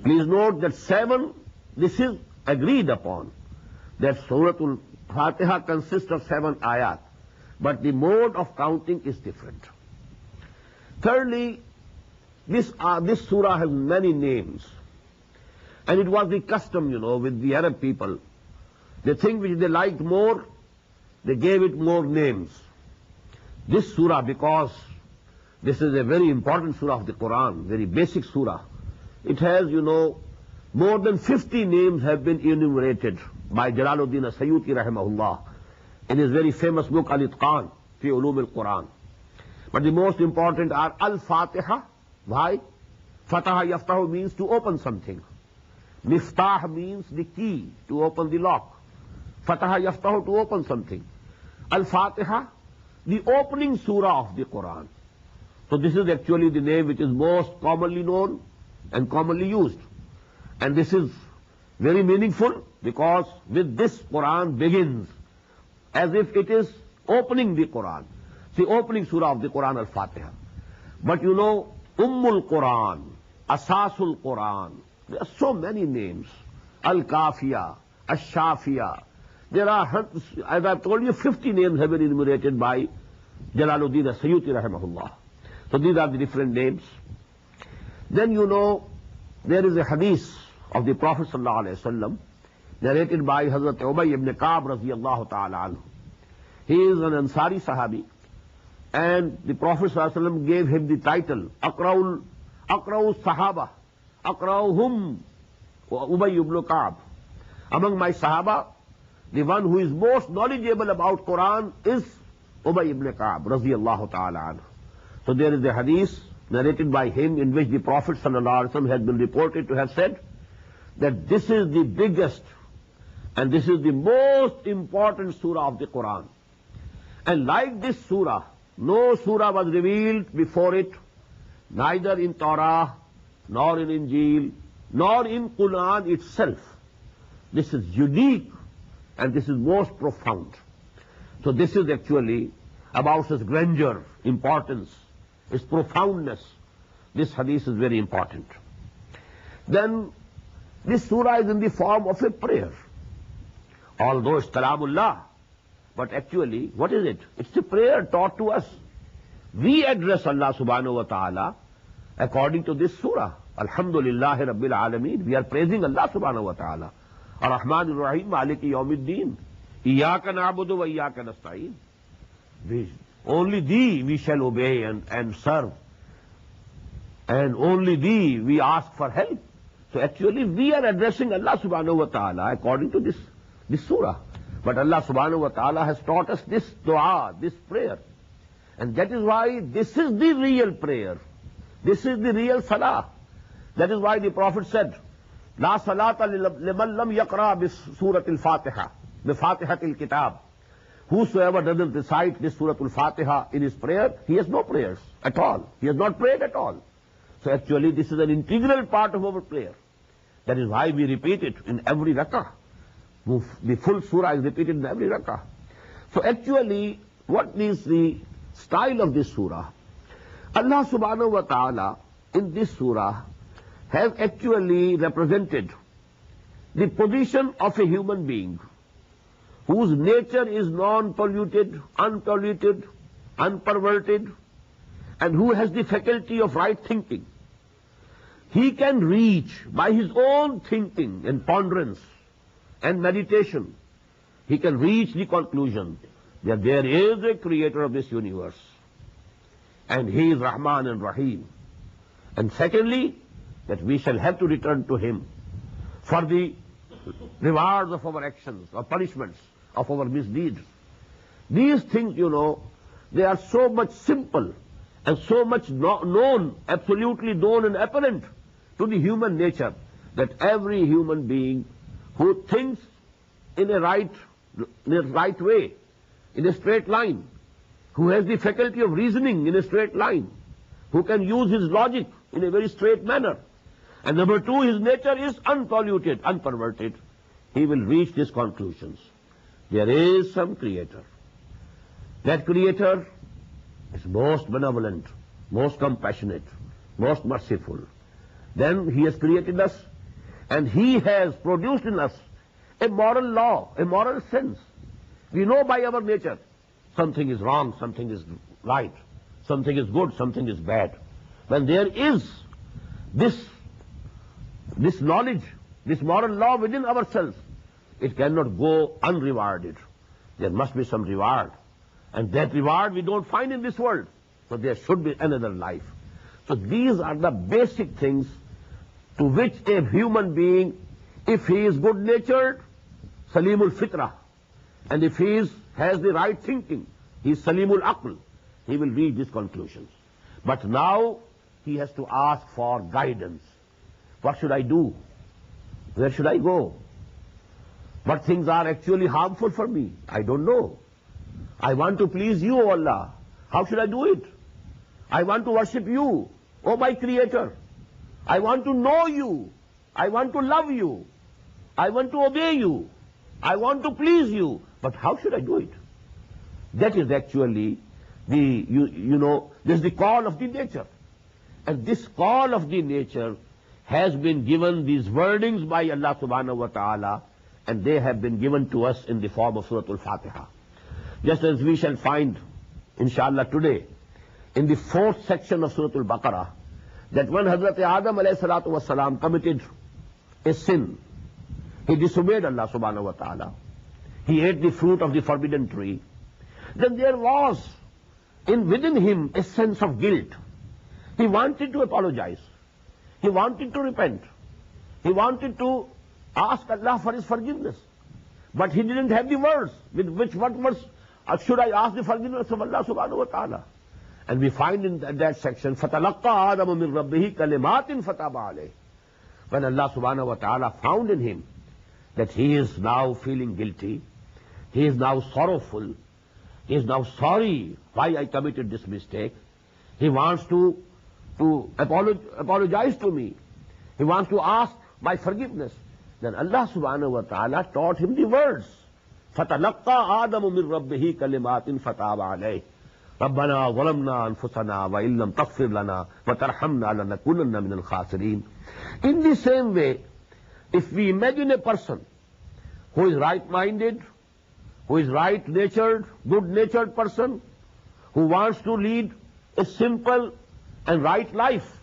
Speaker 2: Please note that 7, this is agreed upon, that Surah Al-Fatiha consists of 7 ayat, but the mode of counting is different. Thirdly, this surah has many names. And it was the custom, with the Arab people. The thing which they liked more, they gave it more names. This surah, because This is a very important surah of the Quran, very basic surah. It has, more than 50 names have been enumerated by Jalaluddin As-Suyuti rahimahullah in his very famous book Al-Itqan fi Ulum al-Quran. But the most important are Al-Fatiha. Why? Fataha Yaftahu means to open something. Miftah means the key, to open the lock. Fataha Yaftahu, to open something. Al-Fatiha, the opening surah of the Quran. So this is actually the name which is most commonly known and commonly used. And this is very meaningful because with this Quran begins as if it is opening the Quran. The opening surah of the Quran, Al-Fatiha. But Ummul Quran, Asasul Quran, there are so many names. Al-Kafiya, Ash-Shafiya. There are, as I've told you, 50 names have been enumerated by Jalaluddin As-Suyuti rahimahullah. So these are the different names. Then there is a hadith of the Prophet sallallahu alaihi wasallam narrated by Hazrat Ubay ibn Ka'b radiyallahu ta'ala anhu. He is an Ansari Sahabi, and the Prophet sallallahu alaihi wasallam gave him the title Aqra'ul Sahaba, Aqra'uhum Ubay ibn Ka'b. Among my Sahaba, the one who is most knowledgeable about Quran is Ubay ibn Ka'b radiyallahu ta'ala anhu. So there is a hadith narrated by him in which the Prophet sallallahu alaihi wasallam has been reported to have said that this is the biggest and this is the most important surah of the Quran. And like this surah, no surah was revealed before it, neither in Torah, nor in Injil, nor in Quran itself. This is unique and this is most profound. So this is actually about its grandeur, importance, its profoundness. This hadith is very important. Then this surah is in the form of a prayer. Although it's Kalamullah, but actually, what is it? It's a prayer taught to us. We address Allah subhanahu wa ta'ala according to this surah. Alhamdulillahi Rabbil Alameen. We are praising Allah subhanahu wa ta'ala. Ar-Rahman Ar-Rahim, Maliki Yawmiddin. Iyaka na'budu wa iyaka nasta'in. Only thee we shall obey and serve. And only thee we ask for help. So actually we are addressing Allah subhanahu wa ta'ala according to this surah. But Allah subhanahu wa ta'ala has taught us this dua, this prayer. And that is why this is the real prayer. This is the real salah. That is why the Prophet said, La salata liman lam yaqra bis surat al-Fatiha, bi Fatihatil Kitab. Whosoever doesn't recite this Surah Al-Fatiha in his prayer, he has no prayers at all. He has not prayed at all. So actually this is an integral part of our prayer. That is why we repeat it in every rak'ah. The full surah is repeated in every rak'ah. So actually, what is the style of this surah? Allah subhanahu wa ta'ala in this surah has actually represented the position of a human being whose nature is non-polluted, unpolluted, unperverted, and who has the faculty of right thinking. He can reach by his own thinking and ponderance and meditation, he can reach the conclusion that there is a creator of this universe, and he is Rahman and Rahim. And secondly, that we shall have to return to him for the rewards of our actions or punishments of our misdeeds. These things, they are so much simple and so much known, absolutely known and apparent to the human nature that every human being who thinks in a right way, in a straight line, who has the faculty of reasoning in a straight line, who can use his logic in a very straight manner, and number two, his nature is unpolluted, unperverted, he will reach these conclusions. There is some creator. That creator is most benevolent, most compassionate, most merciful. Then he has created us, and he has produced in us a moral law, a moral sense. We know by our nature something is wrong, something is right, something is good, something is bad. When there is this knowledge, this moral law within ourselves, it cannot go unrewarded. There must be some reward. And that reward we don't find in this world. So there should be another life. So these are the basic things to which a human being, if he is good-natured, Salimul Fitrah, and if he has the right thinking, he is Salimul Aql, he will reach these conclusions. But now he has to ask for guidance. What should I do? Where should I go? What things are actually harmful for me? I don't know. I want to please you, O Allah. How should I do it? I want to worship you, O my Creator. I want to know you. I want to love you. I want to obey you. I want to please you. But how should I do it? That is actually this is the call of the nature. And this call of the nature has been given these wordings by Allah subhanahu wa ta'ala, and they have been given to us in the form of Surah Al-Fatiha. Just as we shall find, inshallah, today, in the 4th section of Surah Al-Baqarah, that when Hazrat Adam alayhi salatu wasalam committed a sin, he disobeyed Allah subhanahu wa ta'ala, he ate the fruit of the forbidden tree, then there was within him a sense of guilt. He wanted to apologize. He wanted to repent. He wanted to ask Allah for his forgiveness. But he didn't have the words. What words should I ask the forgiveness of Allah subhanahu wa ta'ala? And we find in that section, فَتَلَقَّى آدَمُ مِنْ رَبِّهِ كَلِمَاتٍ فَتَابَ عَلَيْهِ. When Allah subhanahu wa ta'ala found in him that he is now feeling guilty, he is now sorrowful, he is now sorry why I committed this mistake, he wants to apologize to me, he wants to ask my forgiveness, then Allah subhanahu wa ta'ala taught him the words. فَتَلَقَّى آدَمُ مِنْ رَبِّهِ كَلِمَاتٍ فَتَابَ عَلَيْهِ رَبَّنَا ظَلَمْنَا أَنفُسَنَا وَإِن لَّمْ تَغْفِرْ لَنَا وَتَرْحَمْنَا لَنَكُونَنَّ مِنَ الْخَاسِرِينَ. In the same way, if we imagine a person who is right-minded, who is right-natured, good-natured person, who wants to lead a simple and right life,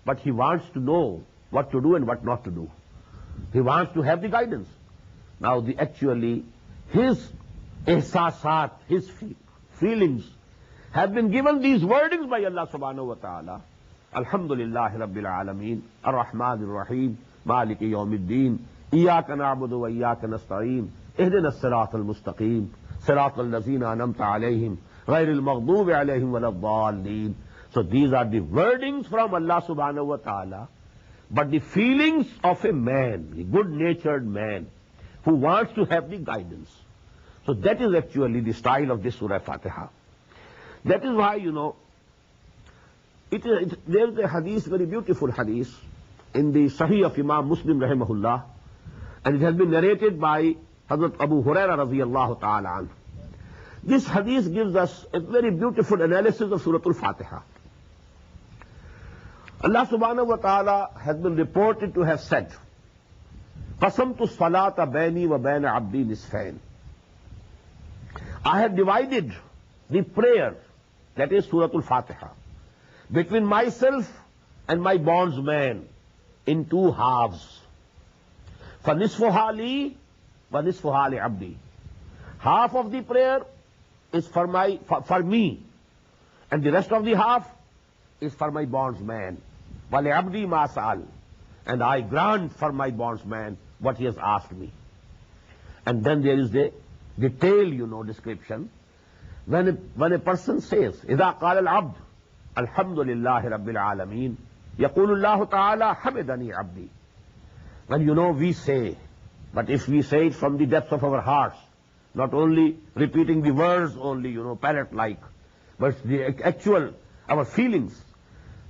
Speaker 2: but he wants to know what to do and what not to do. He wants to have the guidance. Now, his ihsasat, his feelings have been given these wordings by Allah subhanahu wa ta'ala. Alhamdulillahi Rabbil Alameen, Ar-Rahman Ar-Rahim, Maliki Yawmiddin, Iyaka na'budu wa iyaka nasta'een, Ihdina as-sirat al-mustaqim, sirat al-lazina anamta alayhim, ghayr al-maghdubi alayhim wa lad-dallin. So these are the wordings from Allah subhanahu wa ta'ala, but the feelings of a man, a good-natured man, who wants to have the guidance. So that is actually the style of this Surah Fatiha. That is why, there is a hadith, very beautiful hadith, in the Sahih of Imam Muslim rahimahullah, and it has been narrated by Hazrat Abu Huraira radiyallahu ta'ala anhu. This hadith gives us a very beautiful analysis of Surah Al-Fatiha. Allah subhanahu wa ta'ala has been reported to have said, قَسَمْتُ الصَّلَاةَ بَيْنِي وَبَيْنَ عَبْدِي نِصْفَيْنِ. I have divided the prayer, that is Surah Al-Fatiha, between myself and my bondsman in 2 halves. فَنِصْفُهَا لِي وَنِصْفُهَا لِعَبْدِي. Half of the prayer is for me, and the rest of the half is for my bondsman. وَلِعَبْدِي مَا سَأَلَ. And I grant for my bondsman what he has asked me. And then there is the detailed, description. When a person says, إِذَا قَالَ الْعَبْدُ الْحَمْدُ لِلَّهِ رَبِّ الْعَالَمِينَ يَقُولُ اللَّهُ تَعَالَى حَمِدَنِي عَبْدِي. When we say, but if we say it from the depths of our hearts, not only repeating the words only, parrot-like, but the actual, our feelings,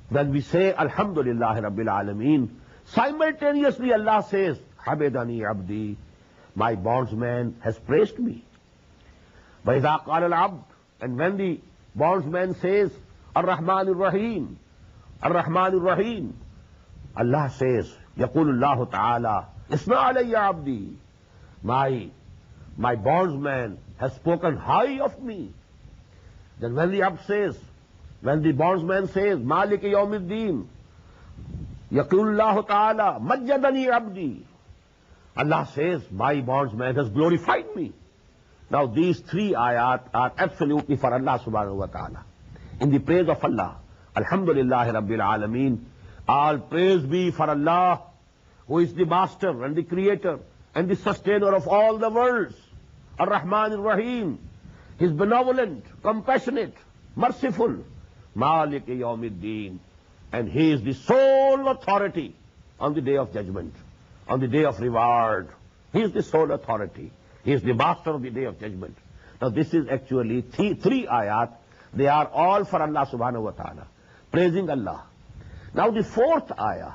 Speaker 2: when we say Alhamdulillah Rabbil Alameen, simultaneously Allah says, Hamidani Abdi, my bondsman has praised me. وَإِذَا قَالَ الْعَبْدُ. And when the bondsman says, Ar-Rahman Ar-Rahim, Ar-Rahman Ar-Rahim, Allah says, يَقُولُ اللَّهُ تَعَالَى إِسْمَعْ عَلَيَّ عَبْدِي. My bondsman has spoken high of me. Then when the bondsman says, Maliki Yawmiddin, Yaqulullahu Ta'ala, Majjadani Abdi, Allah says, my bondsman has glorified me. Now these 3 ayat are absolutely for Allah subhanahu wa ta'ala. in the praise of Allah. Alhamdulillah Rabbil Alameen. All praise be for Allah, who is the master and the creator and the sustainer of all the worlds. Ar-Rahman Ar-Rahim. He is benevolent, compassionate, merciful. Malik Yawmiddin. And he is the sole authority on the day of judgment, on the day of reward. He is the sole authority. He is the master of the day of judgment. Now this is actually three ayat. They are all for Allah subhanahu wa ta'ala, praising Allah. Now the fourth ayah,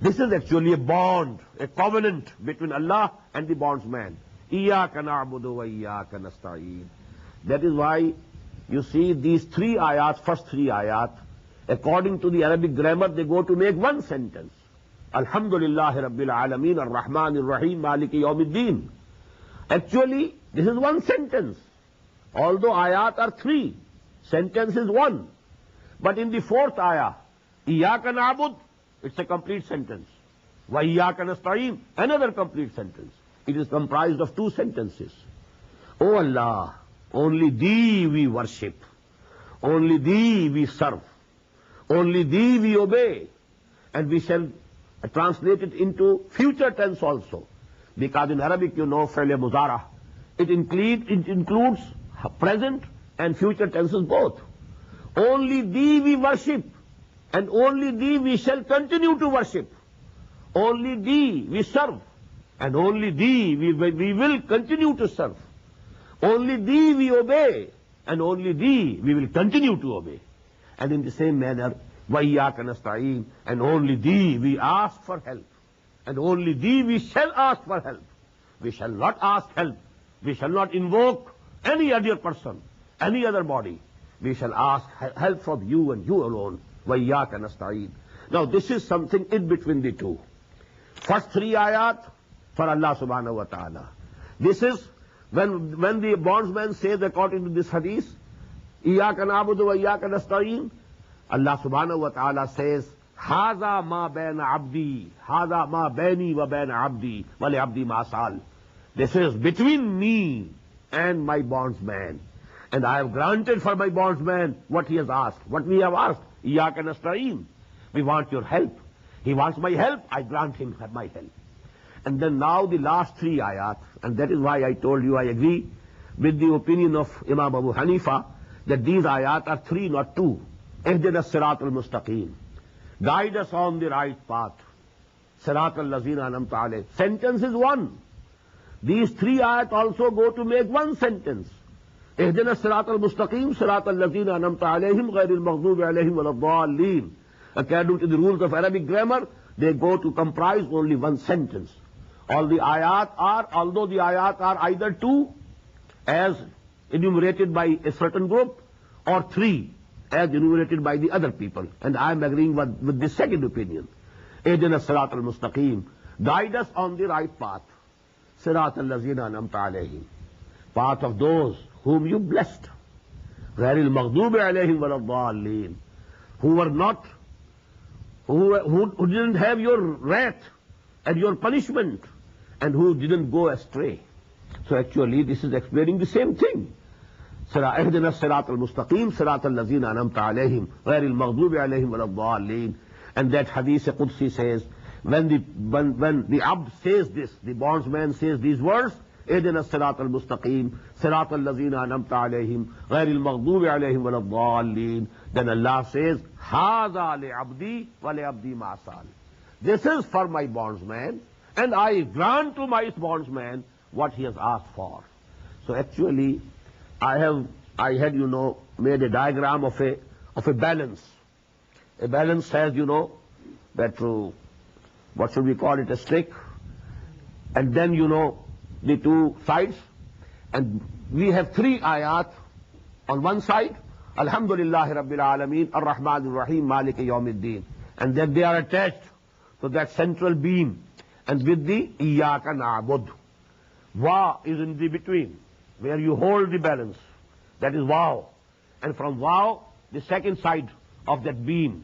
Speaker 2: this is actually a bond, a covenant between Allah and the bondsman. Iyaka na'budu wa iyaka nasta'een. That is why you see these three ayat, first three ayat, according to the Arabic grammar, they go to make one sentence. Alhamdulillah Rabbil Alameen Ar-Rahman Ar-Rahim Maliki Yawmiddin. Actually, this is one sentence. Although ayat are three, sentence is one. But in the fourth ayah, Iyaka na'bud, it's a complete sentence. Wa iyaka nasta'een, another complete sentence. It is comprised of two sentences. O Allah, only Thee we worship. Only Thee we serve. Only Thee we obey. And we shall translate it into future tense also. Because in Arabic, you know, fi'l mudara, it includes present and future tenses both. Only Thee we worship, and only Thee we shall continue to worship. Only Thee we serve, and only Thee we will continue to serve. Only Thee we obey, and only Thee we will continue to obey. And in the same manner, وَإِيَّاكَ نَسْتَعِينَ, and only Thee we ask for help. And only Thee we shall ask for help. We shall not ask help. We shall not invoke any other person, any other body. We shall ask help from you and you alone. وَإِيَّاكَ نَسْتَعِينَ. Now this is something in between the two. First three ayat for Allah subhanahu wa ta'ala. This is when the bondsman says according to this hadith, إِيَّاكَ نَعْبُدُ وَإِيَّاكَ نَسْتَعِينَ, Allah subhanahu wa ta'ala says, هَذَا مَا بَيْنَ عَبْدِي هَذَا مَا بَيْنِي وَبَيْنَ عَبْدِي وَلِعَبْدِي مَا سَأَلَ. This is between me and my bondsman. And I have granted for my bondsman what he has asked. What we have asked, إِيَّاكَ نَسْتَعِينَ. We want your help. He wants my help, I grant him my help. And then now the last three ayat, and that is why I told you I agree with the opinion of Imam Abu Hanifa that these ayat are three, not two. اهدنا الصراط المستقيم. Guide us on the right path. صراط الذين أنعمت عليهم. Sentence is one. These three ayat also go to make one sentence. اهدنا الصراط المستقيم صراط الذين أنعمت عليهم غير المغضوب عليهم ولا الضالين. According to the rules of Arabic grammar, they go to comprise only one sentence. All the ayat are, although the ayat are either two, as enumerated by a certain group, or three, as enumerated by the other people. And I am agreeing with the second opinion. Ihdina as-sirat al-mustaqim. Guide us on the right path. Sirat al-lazina an'amta alayhim. Path of those whom you blessed. Ghairi al-maghdubi alayhim wala ad-dallin. Who were not, who didn't have your wrath and your punishment, and who didn't go astray. So actually this is explaining the same thing. اهدنا الصراط المستقيم صراط الذين أنعمت عليهم غير المغضوب عليهم ولا الضالين. And that hadith Qudsi says, when the abd says this, the bondsman says these words, اهدنا الصراط المستقيم صراط الذين أنعمت عليهم غير المغضوب عليهم ولا الضالين, then Allah says, هذا لعبدي ولعبدي ما سأل. This is for my bondsman, and I grant to my bondsman what he has asked for. So actually, I had, you know, made a diagram of a balance. A balance has, you know, that, what should we call it, a stick, and then, you know, the two sides, and we have three ayat on one side, Alhamdulillah Rabbil Alameen, Ar-Rahman Ar-Rahim, Maliki Yawmiddin, and then they are attached to that central beam, and with the Iyaka Na'bud. Wa is in the between, where you hold the balance. That is Waw. And from Waw, the second side of that beam,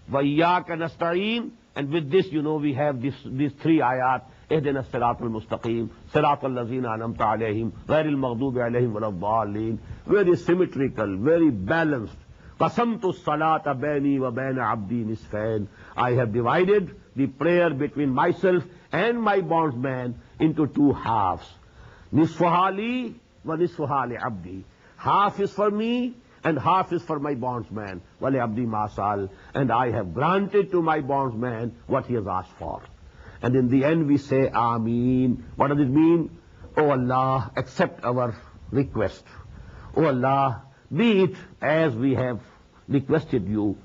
Speaker 2: Wa Iyyaka Nasta'een, and with this, you know, we have these three ayat, Ihdina as-sirat al-mustaqim, sirat al-lazina an'amta alayhim, ghair al-maghdubi alayhim wa la-dhalin. Very symmetrical, very balanced, Qasamtu salata baini wa baina abdi nisfain. I have divided the prayer between myself and my bondsman into two halves. Nisfuhali wa nisfuhali abdi. Half is for me and half is for my bondsman. Wali abdi masal. And I have granted to my bondsman what he has asked for. And in the end we say Ameen. What does it mean? Oh Allah, accept our request. Oh Allah, be it as we have requested you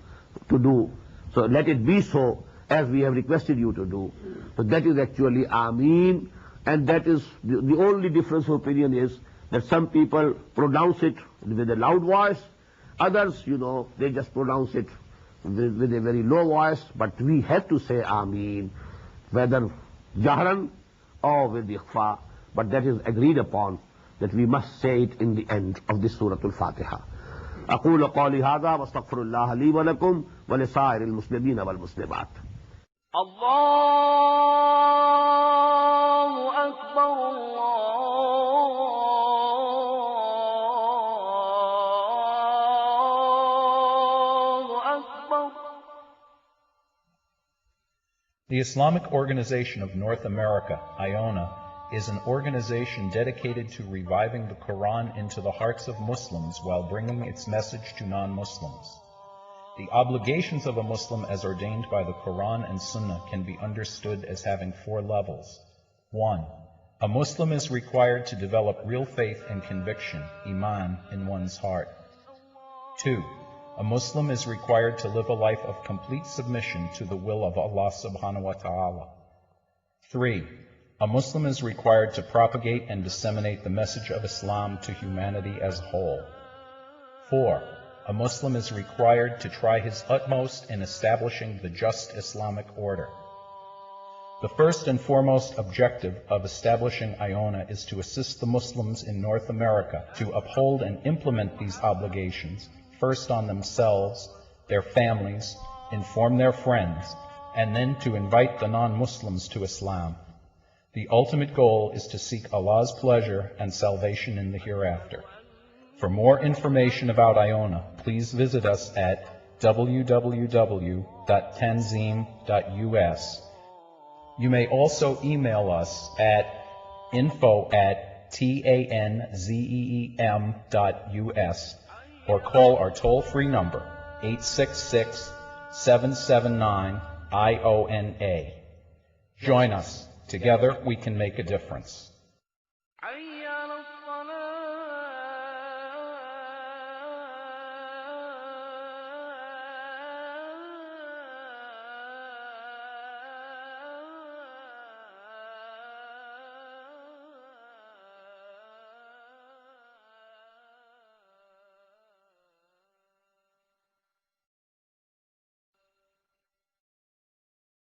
Speaker 2: to do. So let it be so as we have requested you to do. So that is actually Ameen. And that is the only difference of opinion is that some people pronounce it with a loud voice. Others, they just pronounce it with a very low voice. But we have to say Ameen, whether Jahran or with Ikhfa. But that is agreed upon, that we must say it in the end of this Surah Al-Fatiha. أقول قولي هذا واستغفر الله لي ولكم ولسائر المسلمين والمسلمات.
Speaker 3: الله أكبر الله أكبر.
Speaker 4: The Islamic Organization of North America, IONA, is an organization dedicated to reviving the Quran into the hearts of Muslims while bringing its message to non-Muslims. The obligations of a Muslim as ordained by the Quran and Sunnah can be understood as having 4 levels. 1. A Muslim is required to develop real faith and conviction, iman, in one's heart. 2. A Muslim is required to live a life of complete submission to the will of Allah subhanahu wa ta'ala. 3. A Muslim is required to propagate and disseminate the message of Islam to humanity as a whole. 4. A Muslim is required to try his utmost in establishing the just Islamic order. The first and foremost objective of establishing IONA is to assist the Muslims in North America to uphold and implement these obligations, first on themselves, their families, inform their friends, and then to invite the non-Muslims to Islam. The ultimate goal is to seek Allah's pleasure and salvation in the hereafter. For more information about IONA, please visit us at www.tanzeem.us. You may also email us at info@tanzeem.us or call our toll-free number 866-779-IONA. Join us. Together we can make a difference.
Speaker 3: حي على الصلاة.